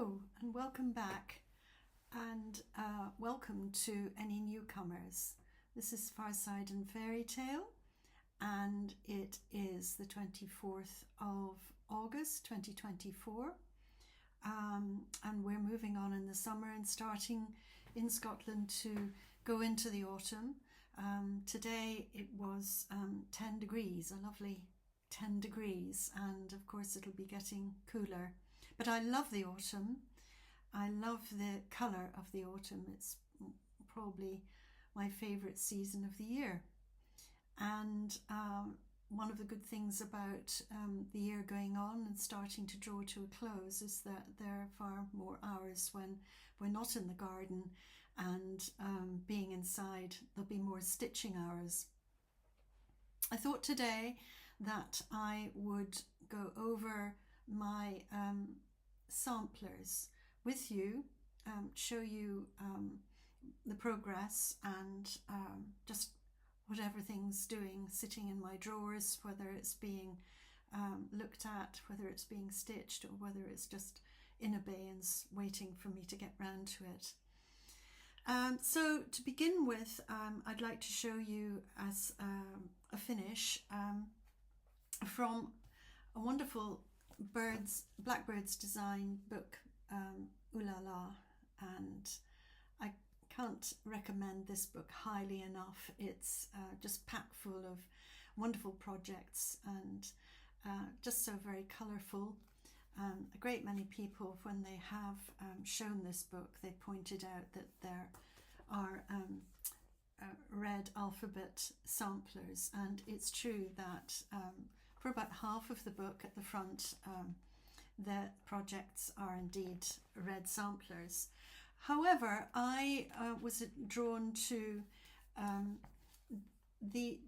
Hello and welcome back, and welcome to any newcomers. This is Fireside and Fairytale, and it is the 24th of August 2024, and we're moving on in the summer and starting in Scotland to go into the autumn. Today it was 10 degrees, a lovely 10 degrees, and of course it'll be getting cooler. But I love the autumn. I love the colour of the autumn. It's probably my favourite season of the year. And one of the good things about the year going on and starting to draw to a close is that there are far more hours when we're not in the garden and being inside. There'll be more stitching hours. I thought today that I would go over my samplers with you, show you the progress and just what everything's doing, sitting in my drawers, whether it's being looked at, whether it's being stitched, or whether it's just in abeyance waiting for me to get round to it. So to begin with, I'd like to show you as a finish from a wonderful Blackbird's design book, Ooh La La, and I can't recommend this book highly enough. It's just packed full of wonderful projects and just so very colourful. A great many people, when they have shown this book, they pointed out that there are red alphabet samplers, and it's true that for about half of the book at the front, the projects are indeed red samplers. However, I was drawn to the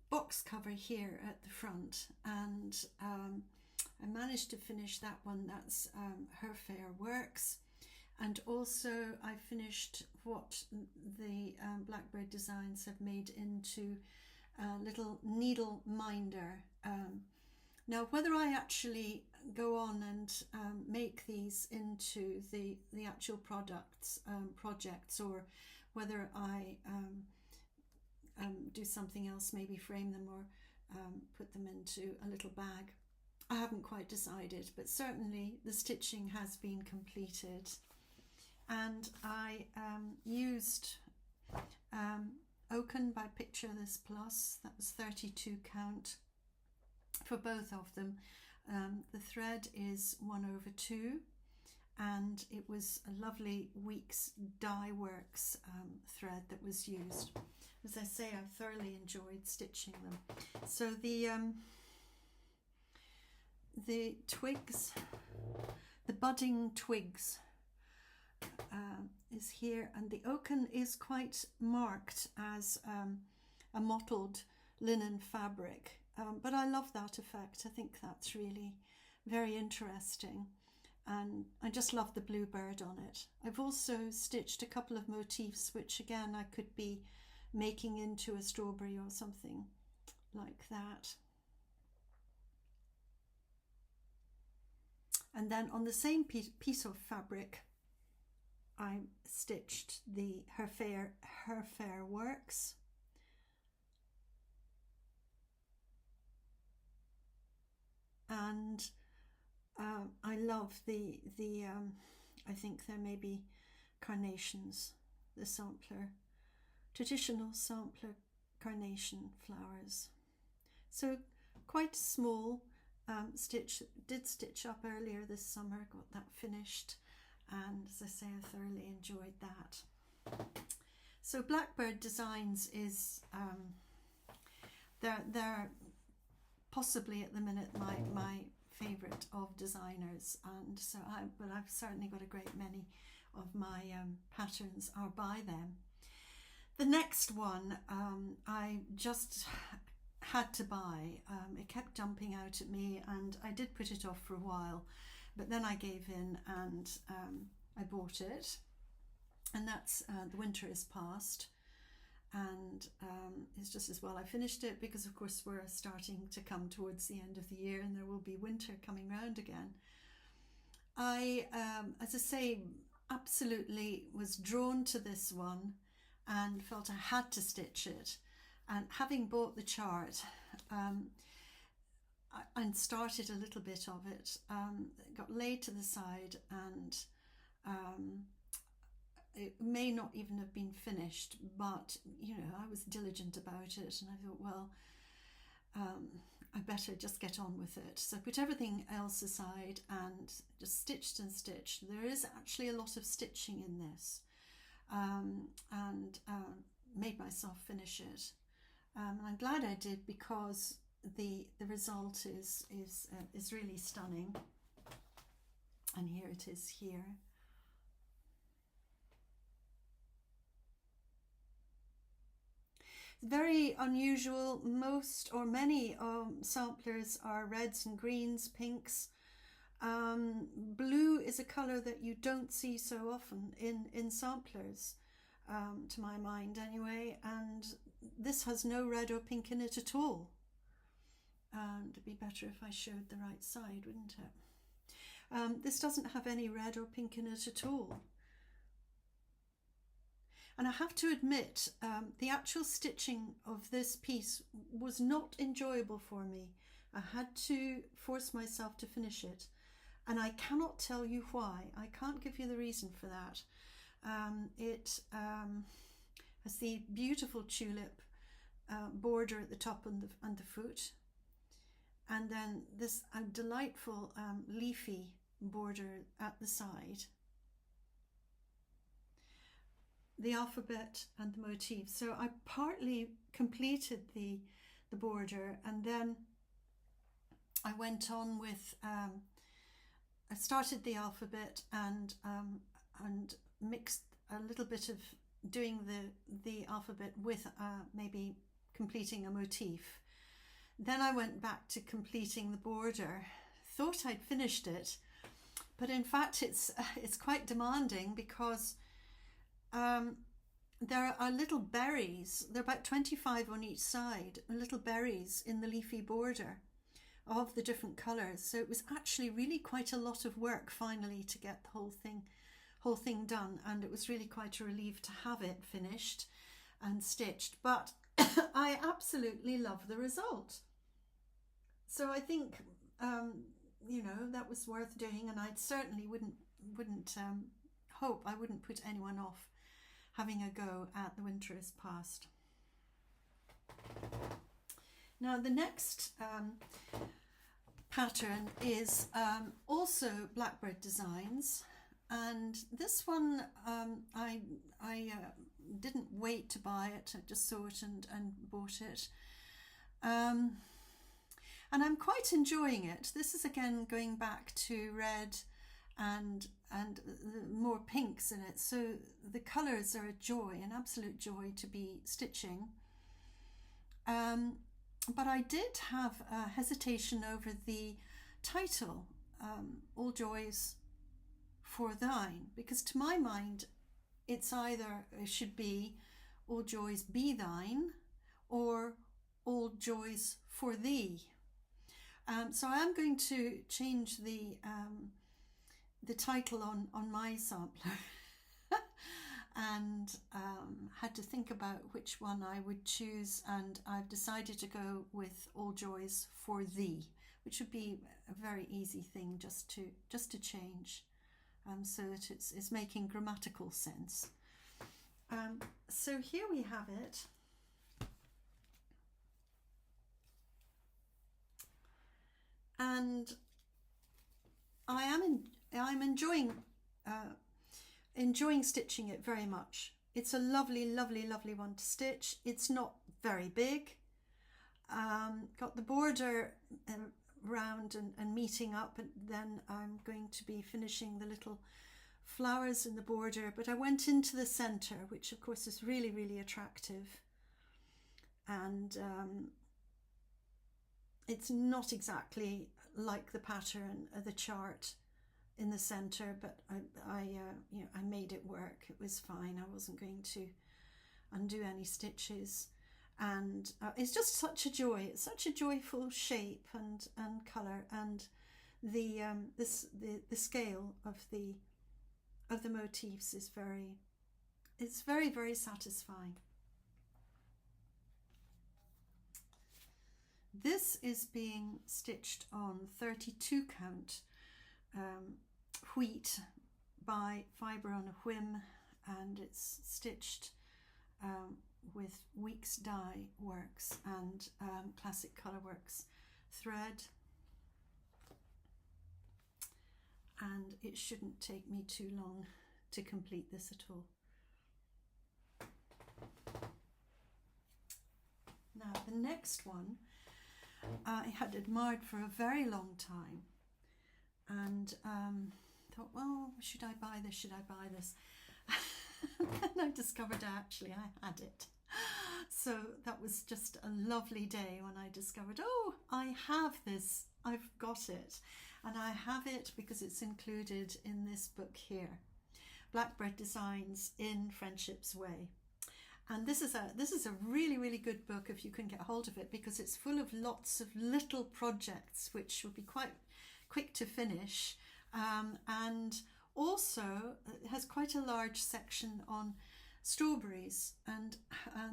box cover here at the front, and I managed to finish that one. That's Her Fair Works. And also I finished what the Blackbird Designs have made into a little needle minder. Now, whether I actually go on and make these into the actual projects, or whether I do something else, maybe frame them or put them into a little bag, I haven't quite decided, but certainly the stitching has been completed. And I used Oaken by Picture This Plus. That was 32 count for both of them. The thread is 1/2, and it was a lovely Weeks Dye Works thread that was used. As I say, I thoroughly enjoyed stitching them. So the twigs, the budding twigs is here, and the Oaken is quite marked as a mottled linen fabric, but I love that effect. I think that's really very interesting, and I just love the bluebird on it. I've also stitched a couple of motifs which again I could be making into a strawberry or something like that. And then on the same piece of fabric I stitched the Her Fair Works, and I love the I think there may be carnations, the sampler, traditional sampler carnation flowers. So quite small stitch. Did stitch up earlier this summer, got that finished, and as I say, I thoroughly enjoyed that. So Blackbird Designs is they're possibly at the minute my favourite of designers, and so but I've certainly got a great many of my patterns are by them. The next one I just had to buy. It kept jumping out at me, and I did put it off for a while, but then I gave in and I bought it, and that's The Winter Is Past, and it's just as well I finished it, because of course we're starting to come towards the end of the year and there will be winter coming round again. I, as I say, absolutely was drawn to this one and felt I had to stitch it. And having bought the chart and started a little bit of it, it got laid to the side, and it may not even have been finished, but you know, I was diligent about it, and I thought, well, I better just get on with it. So I put everything else aside and just stitched and stitched. There is actually a lot of stitching in this, and made myself finish it. I'm glad I did, because the result is really stunning. And here it is here. Very unusual. Most or many samplers are reds and greens, pinks. Blue is a colour that you don't see so often in samplers, to my mind anyway, and this has no red or pink in it at all. And it'd be better if I showed the right side, wouldn't it? This doesn't have any red or pink in it at all. And I have to admit, the actual stitching of this piece was not enjoyable for me. I had to force myself to finish it, and I cannot tell you why. I can't give you the reason for that. It has the beautiful tulip border at the top and the foot, and then this delightful leafy border at the side, the alphabet and the motif. So I partly completed the border, and then I went on with I started the alphabet and mixed a little bit of doing the alphabet with maybe completing a motif. Then I went back to completing the border. Thought I'd finished it, but in fact it's quite demanding, because there are little berries. There are about 25 on each side, little berries in the leafy border of the different colours. So it was actually really quite a lot of work finally to get the whole thing done, and it was really quite a relief to have it finished and stitched. But I absolutely love the result. So I think you know, that was worth doing, and I certainly wouldn't hope I wouldn't put anyone off having a go at The Winter Is Past. Now the next pattern is also Blackbird Designs, and this one I didn't wait to buy it. I just saw it and bought it, and I'm quite enjoying it. This is again going back to red and more pinks in it, so the colours are a joy, an absolute joy to be stitching. But I did have a hesitation over the title, All Joys for Thine, because to my mind it should be All Joys Be Thine or All Joys for Thee. So I am going to change the title on my sampler and had to think about which one I would choose, and I've decided to go with All Joys for Thee, which would be a very easy thing just to change, so that it's making grammatical sense. So here we have it. And I'm enjoying stitching it very much. It's a lovely, lovely, lovely one to stitch. It's not very big. Got the border round and meeting up, and then I'm going to be finishing the little flowers in the border, but I went into the center, which of course is really, really attractive. And it's not exactly like the pattern of the chart in the center, but I made it work. It was fine. I wasn't going to undo any stitches, and it's just such a joy. It's such a joyful shape and color, and the scale of the motifs is very, very satisfying. This is being stitched on 32 count wheat by Fibre on a Whim, and it's stitched with Weeks Dye Works and Classic Colourworks thread, and it shouldn't take me too long to complete this at all. Now the next one I had admired for a very long time, and thought, well, should I buy this, should I buy this? And I discovered actually I had it. So that was just a lovely day when I discovered, oh, I have this, I've got it. And I have it because it's included in this book here, Blackbird Designs in Friendship's Way. And this is a really, really good book if you can get hold of it, because it's full of lots of little projects which will be quite quick to finish, and also it has quite a large section on strawberries and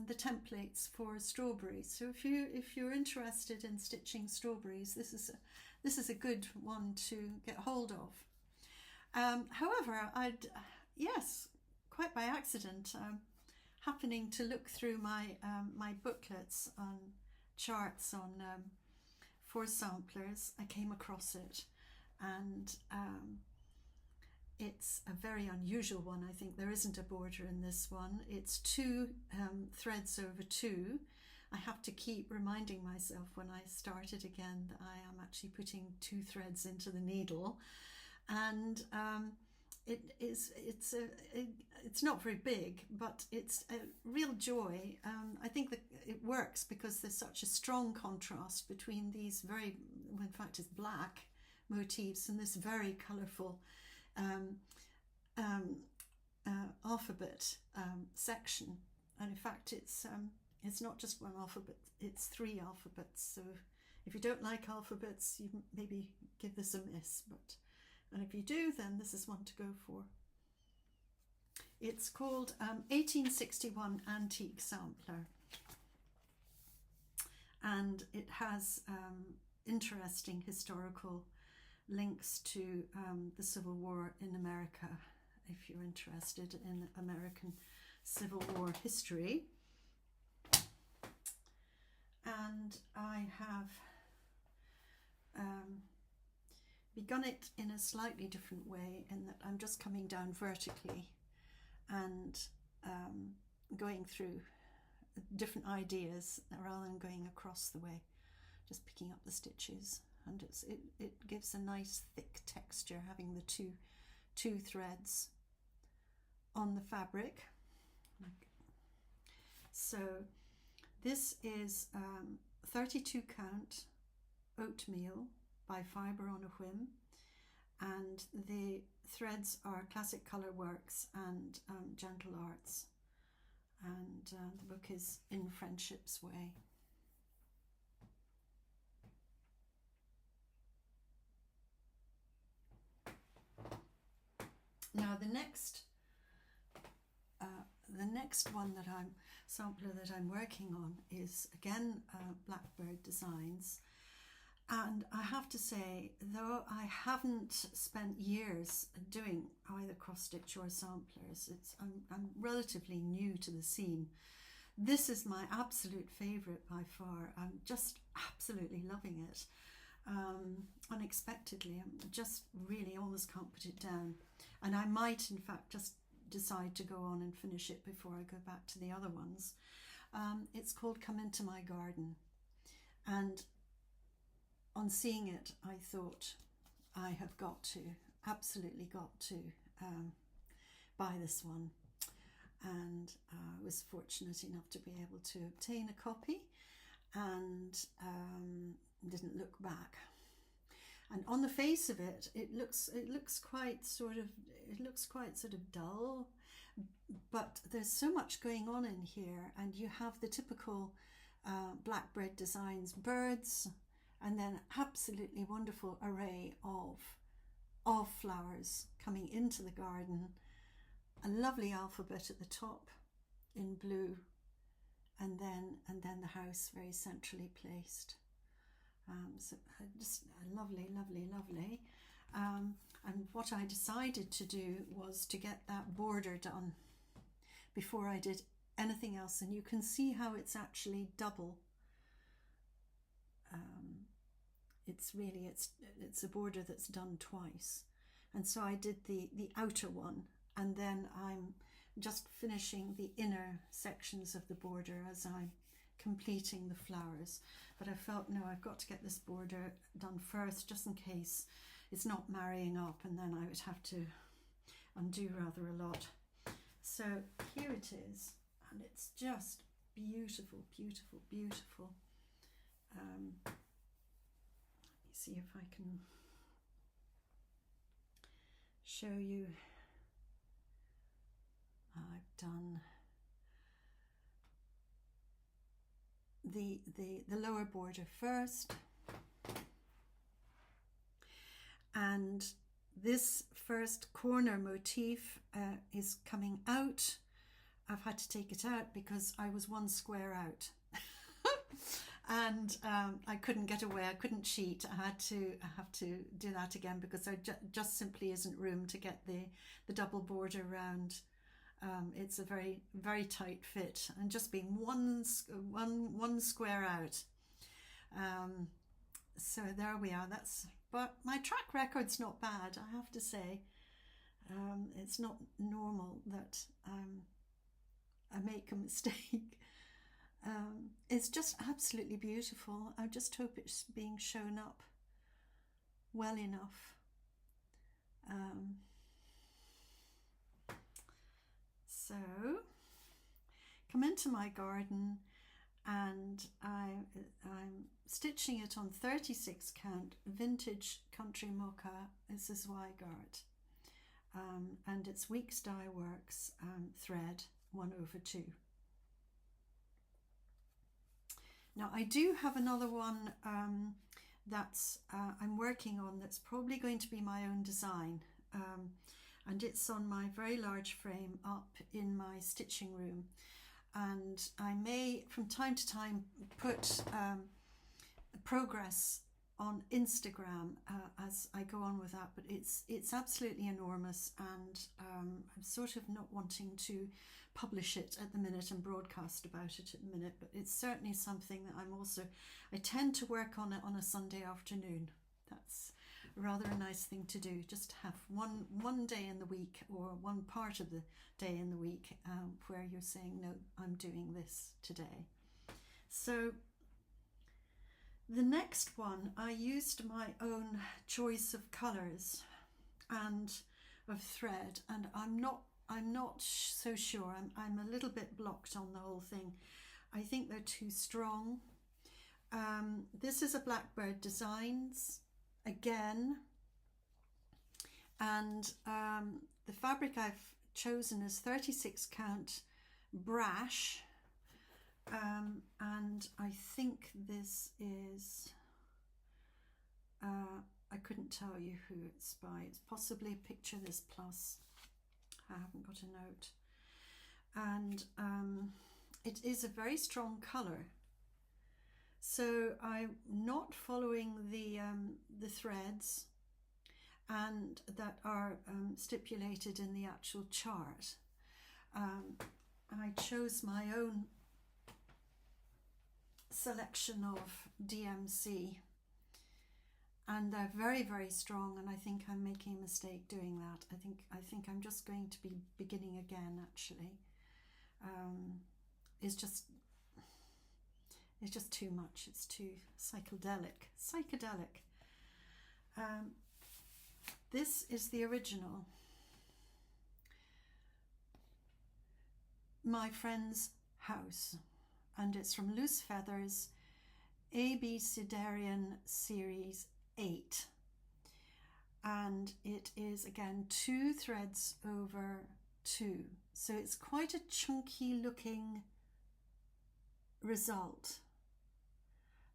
the templates for strawberries. So if you're interested in stitching strawberries, this is a good one to get hold of. However, yes, quite by accident, happening to look through my my booklets on charts on for samplers, I came across it, and it's a very unusual one. I think there isn't a border in this one. It's 2 threads over 2. I have to keep reminding myself when I start it again that I am actually putting 2 threads into the needle, and it's not very big, but it's a real joy. I think that it works because there's such a strong contrast between these very, in fact it's black motifs, and this very colourful alphabet section. And in fact it's not just one alphabet, it's 3 alphabets. So if you don't like alphabets, you maybe give this a miss, and if you do, then this is one to go for. It's called 1861 Antique Sampler, and it has interesting historical links to the Civil War in America, if you're interested in American Civil War history. And I have begun it in a slightly different way, in that I'm just coming down vertically and going through different ideas rather than going across the way, just picking up the stitches, and it gives a nice thick texture having the two threads on the fabric. So this is 32 count oatmeal by Fibre on a Whim, and the threads are Classic Colourworks and Gentle Arts, and the book is In Friendship's Way. Now the next one that sampler that I'm working on is again Blackbird Designs, and I have to say, though I haven't spent years doing either cross stitch or samplers, I'm relatively new to the scene. This is my absolute favourite by far. I'm just absolutely loving it. Unexpectedly, I just really almost can't put it down, and I might in fact just decide to go on and finish it before I go back to the other ones. It's called Come Into My Garden, and on seeing it I thought, I have absolutely got to buy this one, and I was fortunate enough to be able to obtain a copy, and didn't look back. And on the face of it, it looks quite sort of dull, but there's so much going on in here, and you have the typical Blackbird Designs birds and then absolutely wonderful array of flowers coming into the garden, a lovely alphabet at the top in blue, and then the house very centrally placed. So just lovely, lovely, lovely. And what I decided to do was to get that border done before I did anything else, and you can see how it's actually double. It's a border that's done twice, and so I did the outer one, and then I'm just finishing the inner sections of the border as I'm completing the flowers. But I felt, no, I've got to get this border done first, just in case it's not marrying up, and then I would have to undo rather a lot. So here it is, and it's just beautiful, beautiful, beautiful. Let me see if I can show you. I've done the lower border first, and this first corner motif is coming out. I've had to take it out because I was one square out. And I couldn't get away, I couldn't cheat. I have to do that again because there just simply isn't room to get the double border round. It's a very, very tight fit, and just being one square out. So there we are. But my track record's not bad, I have to say. It's not normal that I make a mistake. It's just absolutely beautiful. I just hope it's being shown up well enough. So come into my garden, and I'm stitching it on 36 count vintage country mocha. This is Zweigart, and it's Weeks Dye Works thread 1/2. Now I do have another one that's I'm working on, that's probably going to be my own design, and it's on my very large frame up in my stitching room, and I may from time to time put progress on Instagram as I go on with that, but it's absolutely enormous, and I'm sort of not wanting to publish it at the minute and broadcast about it at the minute, but it's certainly something that I tend to work on it on a Sunday afternoon. That's rather a nice thing to do, just to have one day in the week, or one part of the day in the week where you're saying, no, I'm doing this today. So the next one, I used my own choice of colours and of thread, and I'm not so sure. I'm a little bit blocked on the whole thing. I think they're too strong. This is a Blackbird Designs again, and the fabric I've chosen is 36 count brash, and I think this is I couldn't tell you who it's by. It's possibly Picture This Plus. I haven't got a note, and it is a very strong colour. So I'm not following the threads and that are stipulated in the actual chart. And I chose my own selection of DMC, and they're very, very strong, and I think I'm making a mistake doing that. I think I'm just going to be beginning again, actually. It's just too much. It's too psychedelic. This is the original. My Friend's House, and it's from Loose Feathers, AB Siderian Series 8, and it is again 2 threads over 2, so it's quite a chunky looking result.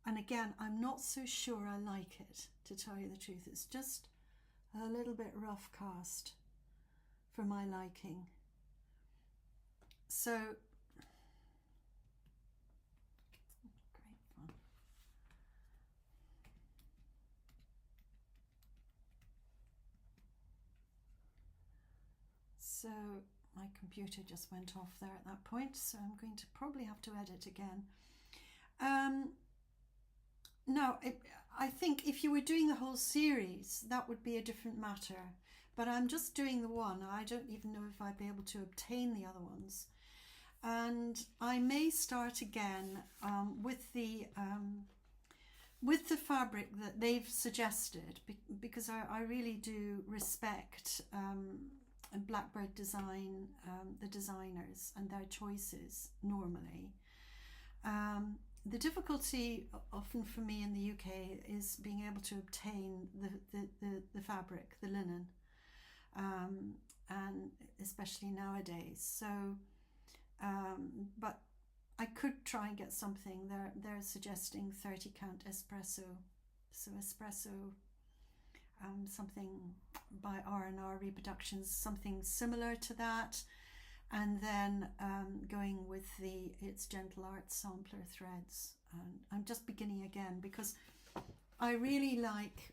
And again, I'm not so sure I like it, to tell you the truth. It's just a little bit rough cast for my liking. So, great fun. So my computer just went off there at that point, so I'm going to probably have to edit again. Now, I think if you were doing the whole series, that would be a different matter. But I'm just doing the one. I don't even know if I'd be able to obtain the other ones. And I may start again with the fabric that they've suggested, because I really do respect Blackbird Design, the designers and their choices normally. The difficulty often for me in the UK is being able to obtain the fabric, the linen, and especially nowadays. So, but I could try and get something. They're suggesting 30 count espresso, so espresso, something by R&R Reproductions, something similar to that. And then going with It's Gentle Art sampler threads. And I'm just beginning again because I really like,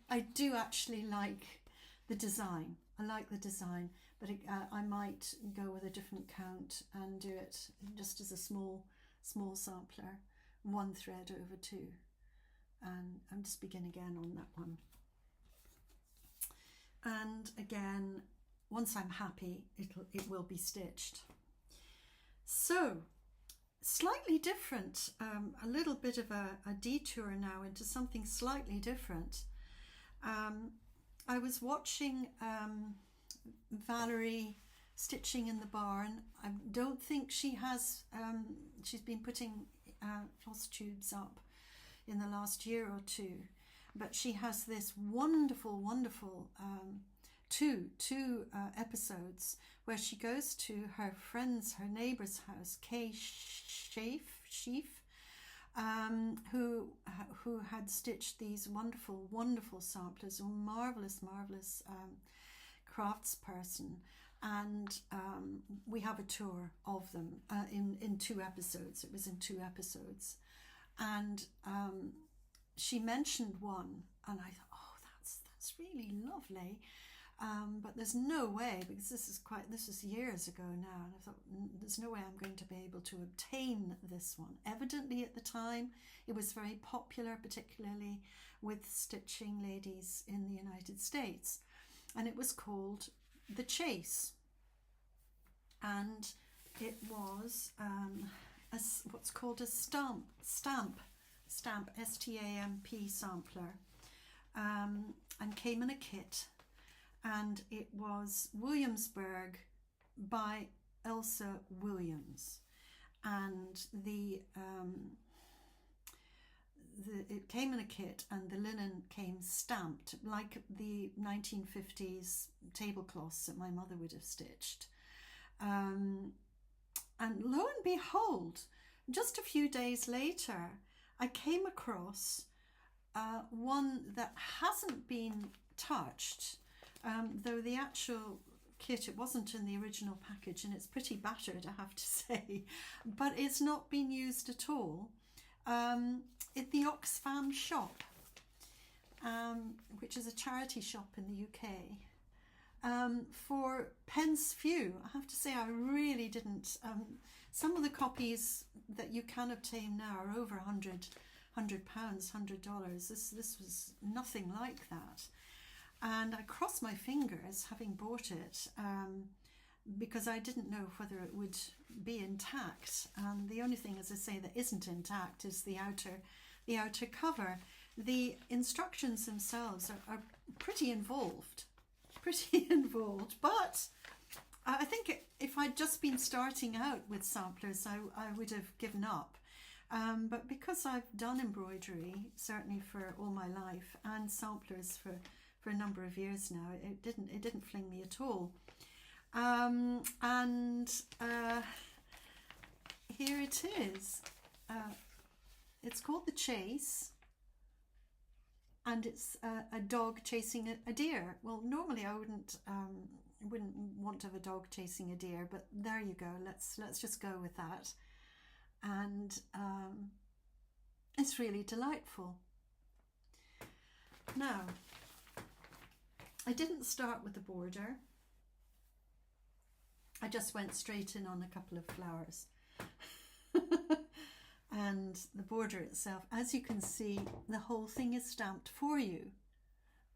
I do actually like the design. I like the design, but I might go with a different count and do it just as a small sampler, one thread over two. And I'm just beginning again on that one. And again, once I'm happy, it will be stitched. So, slightly different, a little bit of a detour now into something slightly different. I was watching Valerie stitching in the barn. I don't think she has, she's been putting Flosstubes up in the last year or two, but she has this wonderful two episodes where she goes to her friend's, her neighbour's house, Kay Sheaf, who had stitched these wonderful samplers, a marvellous craftsperson, and we have a tour of them in two episodes. It was in two episodes, and she mentioned one, and I thought, oh, that's really lovely. But there's no way, because this is years ago now, and I thought, there's no way I'm going to be able to obtain this one. Evidently at the time it was very popular, particularly with stitching ladies in the United States, and it was called The Chase, and it was what's called a stamp STAMP sampler, and came in a kit. And it was Williamsburg by Elsa Williams, and it came in a kit, and the linen came stamped like the 1950s tablecloths that my mother would have stitched. And lo and behold, just a few days later, I came across one that hasn't been touched. Though the actual kit, it wasn't in the original package, and it's pretty battered, I have to say, but it's not been used at all. At the Oxfam shop, which is a charity shop in the UK, for pence few. I have to say, I really didn't. Some of the copies that you can obtain now are over £100, $100. This was nothing like that. And I crossed my fingers, having bought it, because I didn't know whether it would be intact. And the only thing, as I say, that isn't intact is the outer cover. The instructions themselves are pretty involved, but I think if I'd just been starting out with samplers, I would have given up. But because I've done embroidery, certainly for all my life, and samplers for a number of years now, it didn't fling me at all. And here it is. it's called The Chase, and it's a dog chasing a deer. Well, normally I wouldn't want to have a dog chasing a deer, but there you go. Let's just go with that. And it's really delightful. Now, I didn't start with the border. I just went straight in on a couple of flowers. And the border itself, as you can see, the whole thing is stamped for you,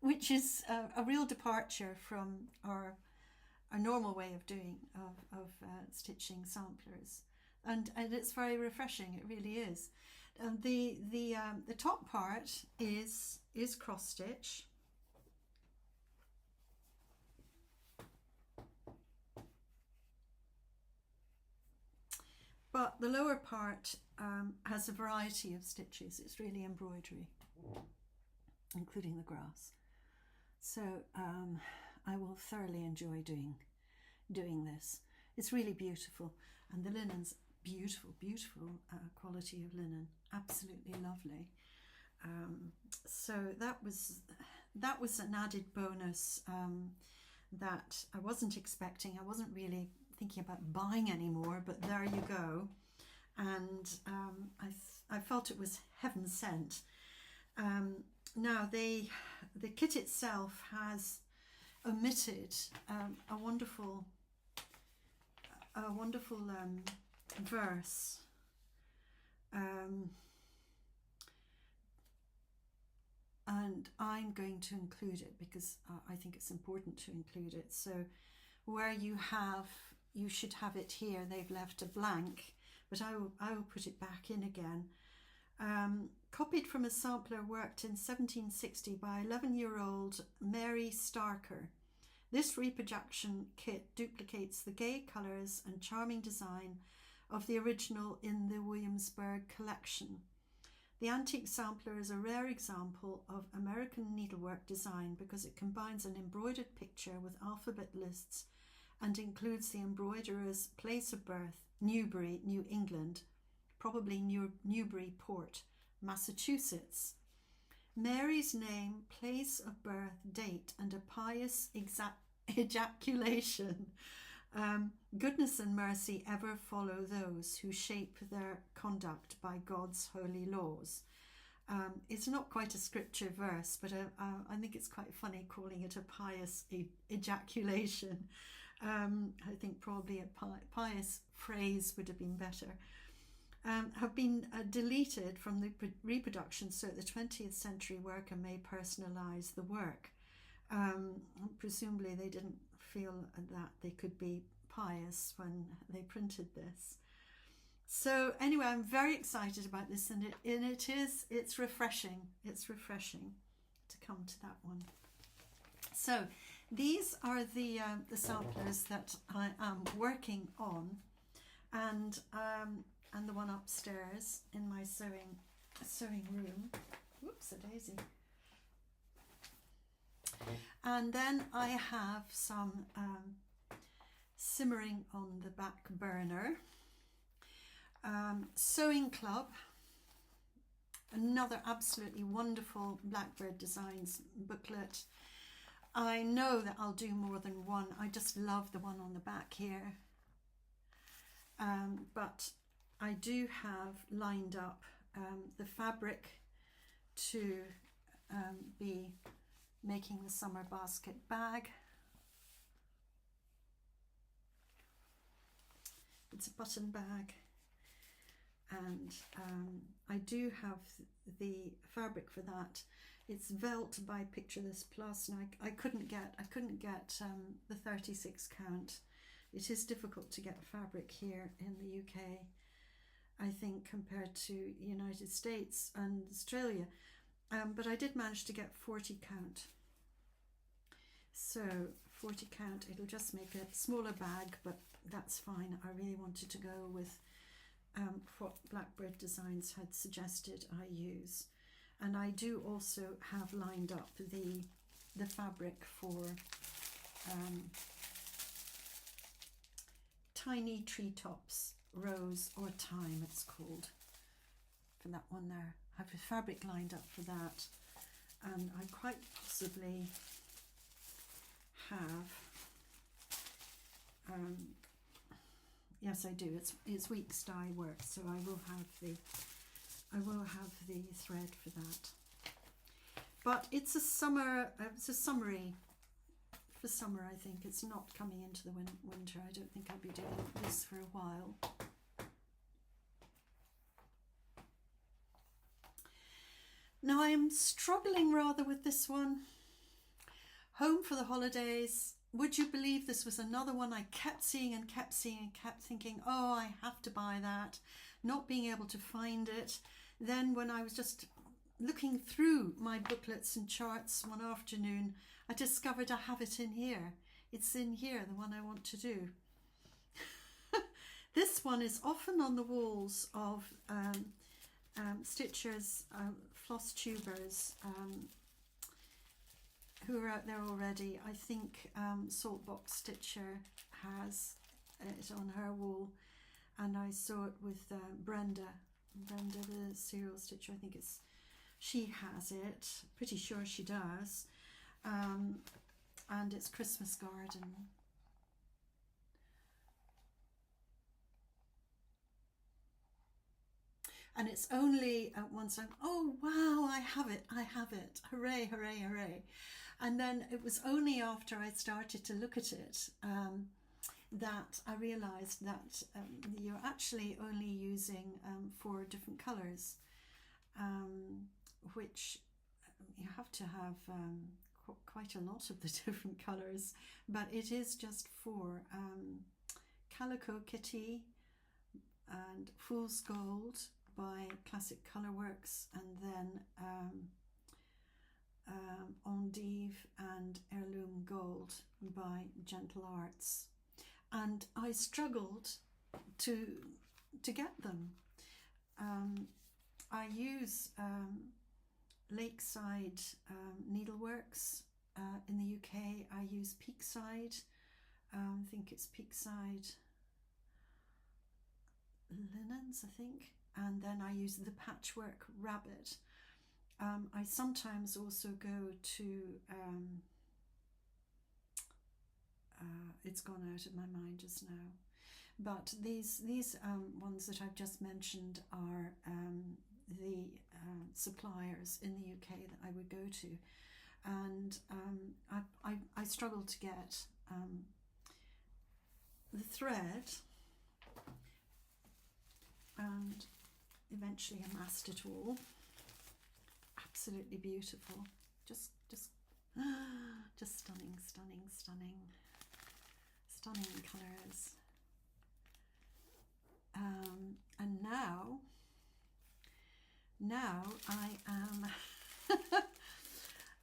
which is a real departure from our normal way of doing stitching samplers, and it's very refreshing. It really is. The top part is cross stitch. But the lower part has a variety of stitches. It's really embroidery, including the grass. So I will thoroughly enjoy doing this. It's really beautiful, and the linen's beautiful quality of linen, absolutely lovely. So that was an added bonus that I wasn't expecting. I wasn't really thinking about buying any more, but there you go. And I felt it was heaven sent. Now the kit itself has omitted a wonderful verse. And I'm going to include it because I think it's important to include it. So where you should have it here, they've left a blank, but I will put it back in again. Copied from a sampler worked in 1760 by 11-year-old Mary Starker. This reproduction kit duplicates the gay colours and charming design of the original in the Williamsburg collection. The antique sampler is a rare example of American needlework design because it combines an embroidered picture with alphabet lists and includes the embroiderer's place of birth, Newbury, New England, probably Newburyport, Massachusetts. Mary's name, place of birth, date, and a pious ejaculation. Goodness and mercy ever follow those who shape their conduct by God's holy laws. It's not quite a scripture verse, but I think it's quite funny calling it a pious ejaculation. I think probably a pious phrase would have been better. Have been deleted from the reproduction so that the 20th century worker may personalise the work. Presumably they didn't feel that they could be pious when they printed this. So anyway, I'm very excited about this, and it's refreshing. It's refreshing to come to that one. So these are the samplers that I am working on, and the one upstairs in my sewing room. Whoops, a daisy. And then I have some simmering on the back burner. Sewing Club, another absolutely wonderful Blackbird Designs booklet. I know that I'll do more than one. I just love the one on the back here. But I do have lined up the fabric to be making the summer basket bag. It's a button bag, and I do have the fabric for that. It's Velt by Picture This Plus, and I couldn't get the 36 count. It is difficult to get fabric here in the UK, I think, compared to United States and Australia. But I did manage to get 40 count. So 40 count, it'll just make a smaller bag, but that's fine. I really wanted to go with what Blackbird Designs had suggested I use. And I do also have lined up the fabric for Tiny Treetops Rose or Thyme, it's called. for that one there. I have the fabric lined up for that, and I quite possibly have, yes I do, it's weeks dye work, so I will have the thread for that. But it's a summary for summer, I think. It's not coming into the winter. I don't think I'll be doing this for a while. Now I am struggling rather with this one. Home for the holidays. Would you believe this was another one I kept seeing and kept seeing and kept thinking, oh, I have to buy that, not being able to find it. Then when I was just looking through my booklets and charts one afternoon, I discovered I have it in here. It's in here, the one I want to do. This one is often on the walls of stitchers, Flosstubers, who are out there already. I think Saltbox Stitcher has it on her wall, and I saw it with Brenda, the serial stitcher. I think she has it, pretty sure she does, and it's Christmas Garden. And it's only once I'm, oh wow, I have it, hooray, hooray, hooray. And then it was only after I started to look at it that I realised that you're actually only using 4 different colours, which you have to have quite a lot of the different colours, but it is just 4. Calico Kitty and Fool's Gold by Classic Colourworks, and then Endive and Heirloom Gold by Gentle Arts. And I struggled to get them. I use Lakeside Needleworks in the UK. I use Peakside. I think it's Peakside Linens, I think. And then I use the Patchwork Rabbit. I sometimes also go to, it's gone out of my mind just now, but these ones that I've just mentioned are the suppliers in the UK that I would go to, and I struggled to get the thread, and eventually amassed it all. Absolutely beautiful, just stunning, stunning, stunning, stunning colours. And now I am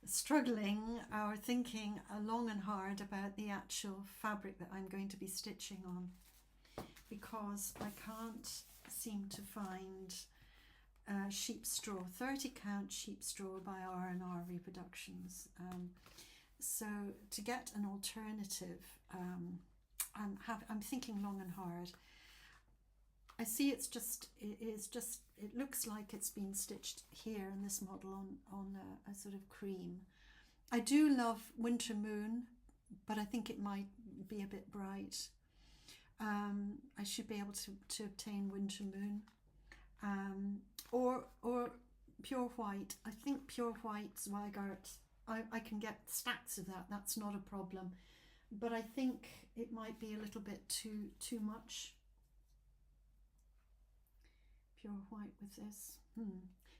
struggling or thinking long and hard about the actual fabric that I'm going to be stitching on, because I can't seem to find sheep straw, 30 count sheep straw by R&R Reproductions. So to get an alternative, I'm thinking long and hard. I see it looks like it's been stitched here in this model on a sort of cream. I do love Winter Moon, but I think it might be a bit bright. I should be able to obtain Winter Moon, or Pure White. I think Pure White Zweigart, I can get stacks of that. That's not a problem, but I think it might be a little bit too much. Pure White with this.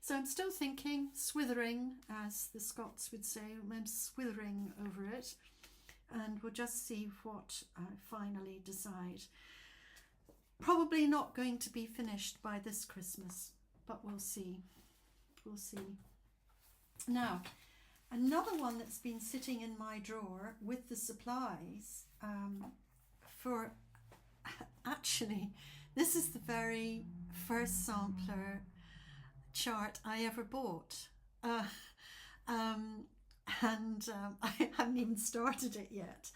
So I'm still thinking, swithering, as the Scots would say. I'm swithering over it, and we'll just see what I finally decide. Probably not going to be finished by this Christmas, but we'll see. We'll see. Now, another one that's been sitting in my drawer with the supplies for, actually, this is the very first sampler chart I ever bought. I haven't even started it yet.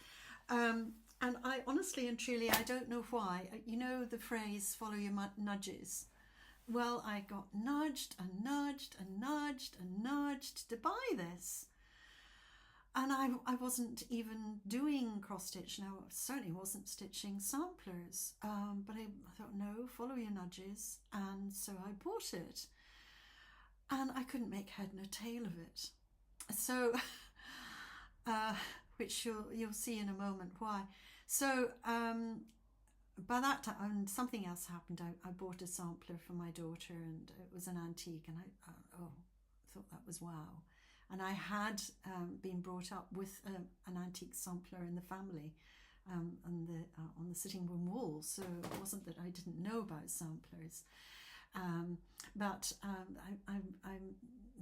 And I honestly and truly, I don't know why. You know the phrase, follow your nudges. well, I got nudged and nudged and nudged and nudged to buy this. And I wasn't even doing cross stitch. Now, I certainly wasn't stitching samplers. But I thought, no, follow your nudges. And so I bought it. And I couldn't make head nor tail of it. So, which you'll see in a moment why. So, by that time, something else happened. I bought a sampler for my daughter, and it was an antique, and I thought that was wow. And I had been brought up with an antique sampler in the family on the sitting room wall, so it wasn't that I didn't know about samplers. But I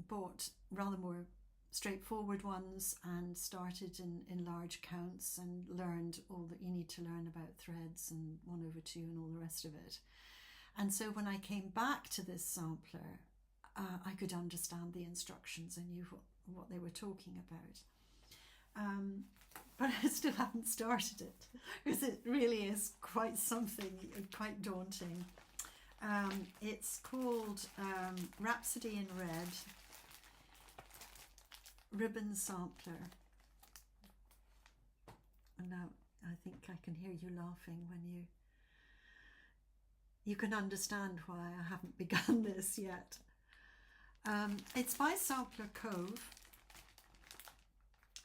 bought rather more straightforward ones and started in large counts and learned all that you need to learn about threads and 1/2 and all the rest of it. And so when I came back to this sampler, I could understand the instructions. I knew what they were talking about. But I still haven't started it because it really is quite something, quite daunting. It's called Rhapsody in Red Ribbon Sampler. And now I think I can hear you laughing when you can understand why I haven't begun this yet. It's by Sampler Cove,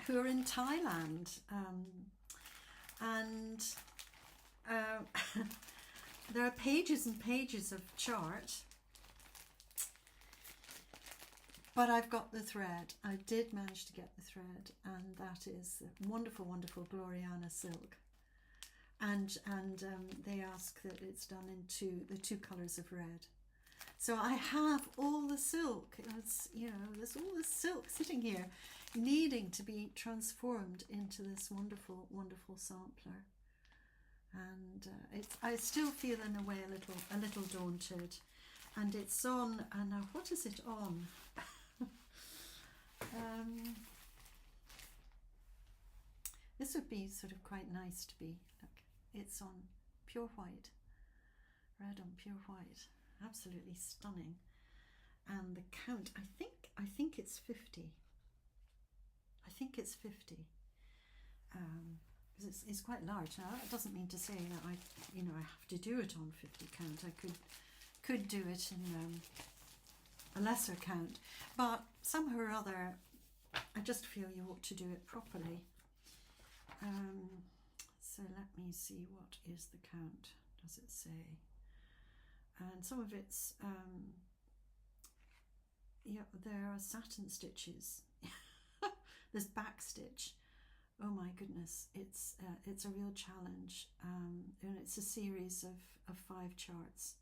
who are in Thailand, and there are pages and pages of chart, but I've got the thread. I did manage to get the thread, and that is wonderful, wonderful Gloriana silk. And they ask that it's done into the 2 colours of red. So I have all the silk. It's, there's all the silk sitting here, needing to be transformed into this wonderful, wonderful sampler. And I still feel in a way a little daunted. And it's on. And now, what is it on? This would be sort of quite nice to be. Look, it's on pure white, red on pure white. Absolutely stunning. And the count, I think it's 50. I think it's 50. Because it's quite large. Now that doesn't mean to say that I have to do it on 50 count. I could do it in a lesser count, but somehow or other, I just feel you ought to do it properly. So let me see, what is the count? Does it say? And some of it's, there are satin stitches. There's back stitch. Oh my goodness, it's a real challenge. And it's a series of 5 charts.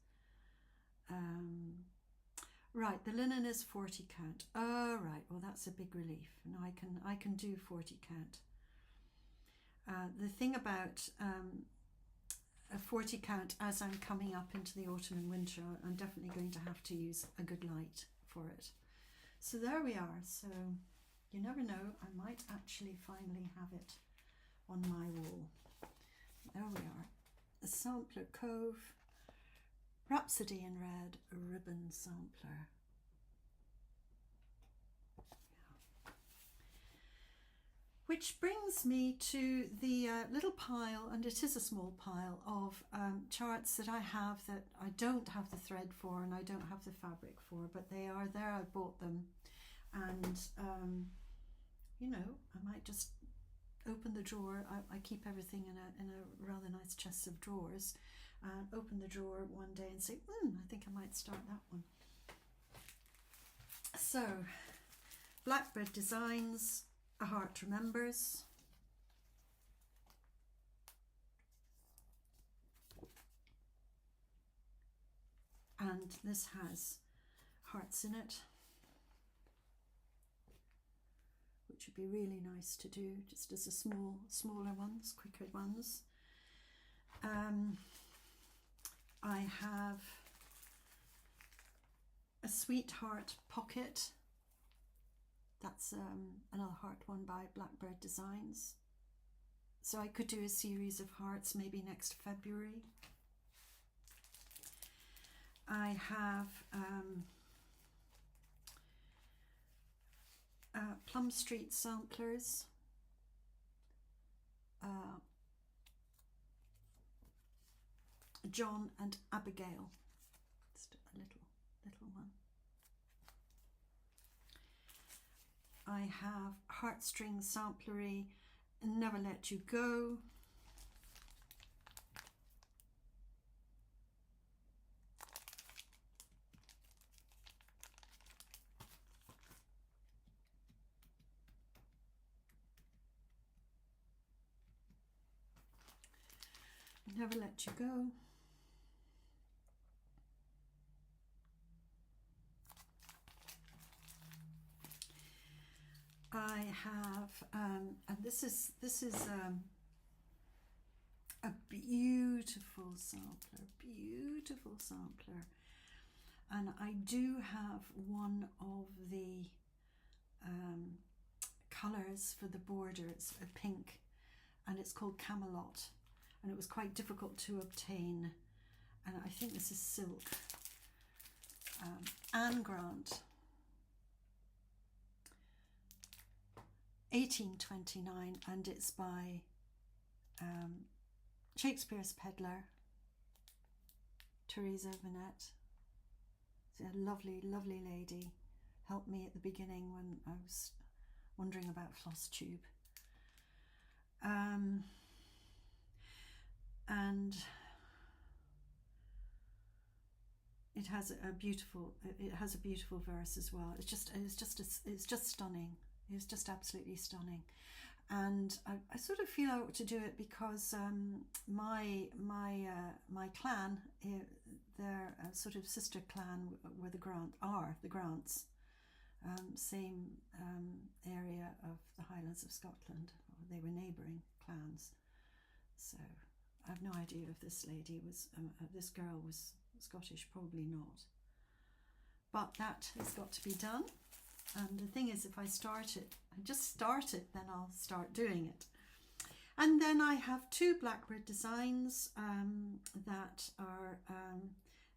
Right, the linen is 40 count. Oh right, well that's a big relief. Now I can do 40 count. The thing about a 40 count, as I'm coming up into the autumn and winter, I'm definitely going to have to use a good light for it. So there we are. So you never know, I might actually finally have it on my wall. There we are. A Sampler Cove Rhapsody in Red ribbon sampler. Which brings me to the little pile, and it is a small pile, of charts that I have that I don't have the thread for and I don't have the fabric for, but they are there. I bought them, and I might just open the drawer. I keep everything in a rather nice chest of drawers, and open the drawer one day and say, I think I might start that one. So, Blackbird Designs, A Heart Remembers. And this has hearts in it, which would be really nice to do just as a smaller ones, quicker ones. I have a Sweetheart Pocket. That's another heart one by Blackbird Designs. So I could do a series of hearts maybe next February. I have Plum Street samplers, John and Abigail, just a little one. I have Heartstring Samplery, Never Let You Go. Never Let You Go. I have, and this is a beautiful sampler, and I do have one of the colours for the border. It's a pink, and it's called Camelot, and it was quite difficult to obtain, and I think this is silk. Anne Grant, 1829, and it's by Shakespeare's Peddler, Teresa Vanette. It's a lovely lady. Helped me at the beginning when I was wondering about Flosstube. And it has a beautiful verse as well. It's just stunning. It's just absolutely stunning, and I sort of feel I ought to do it because my clan, their sort of sister clan, were the Grants, same area of the Highlands of Scotland. They were neighbouring clans, so I have no idea if this lady was this girl was Scottish. Probably not, but that has got to be done. And the thing is, if I just start it, then I'll start doing it. And then I have two Blackbird designs that are,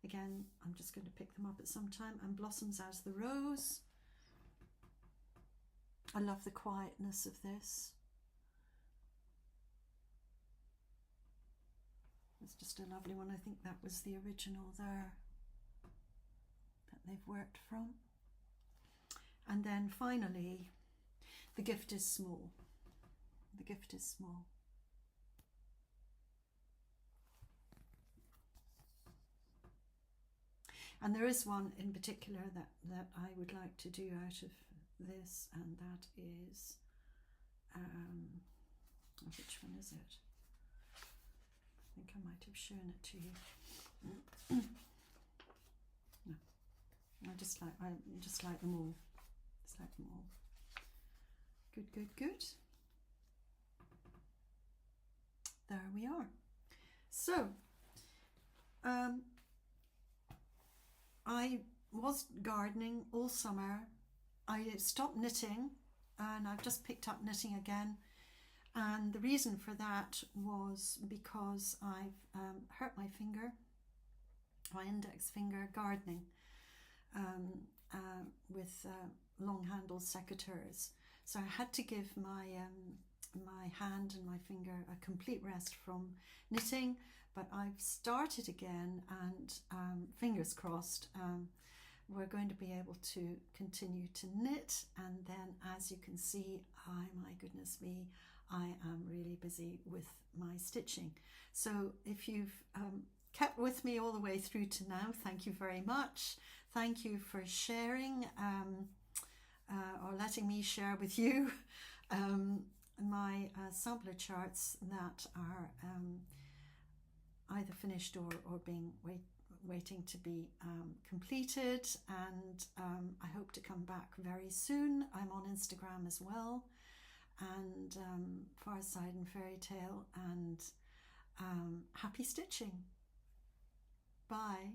again, I'm just going to pick them up at some time, and Blossoms as the Rose. I love the quietness of this. It's just a lovely one. I think that was the original there that they've worked from. And then finally, The Gift is Small. The Gift is Small. And there is one in particular that I would like to do out of this, and that is, which one is it? I think I might have shown it to you. No, I just like them all. Like them all. Good. There we are. So, I was gardening all summer. I stopped knitting, and I've just picked up knitting again. And the reason for that was because I've hurt my finger, my index finger, gardening with long-handled secateurs. So I had to give my my hand and my finger a complete rest from knitting, but I've started again, and fingers crossed, we're going to be able to continue to knit. And then, as you can see, my goodness me, I am really busy with my stitching. So if you've kept with me all the way through to now, thank you very much. Thank you for sharing or letting me share with you my sampler charts that are either finished or being waiting to be completed. And I hope to come back very soon. I'm on Instagram as well, and Fireside and Fairytale, and happy stitching. Bye.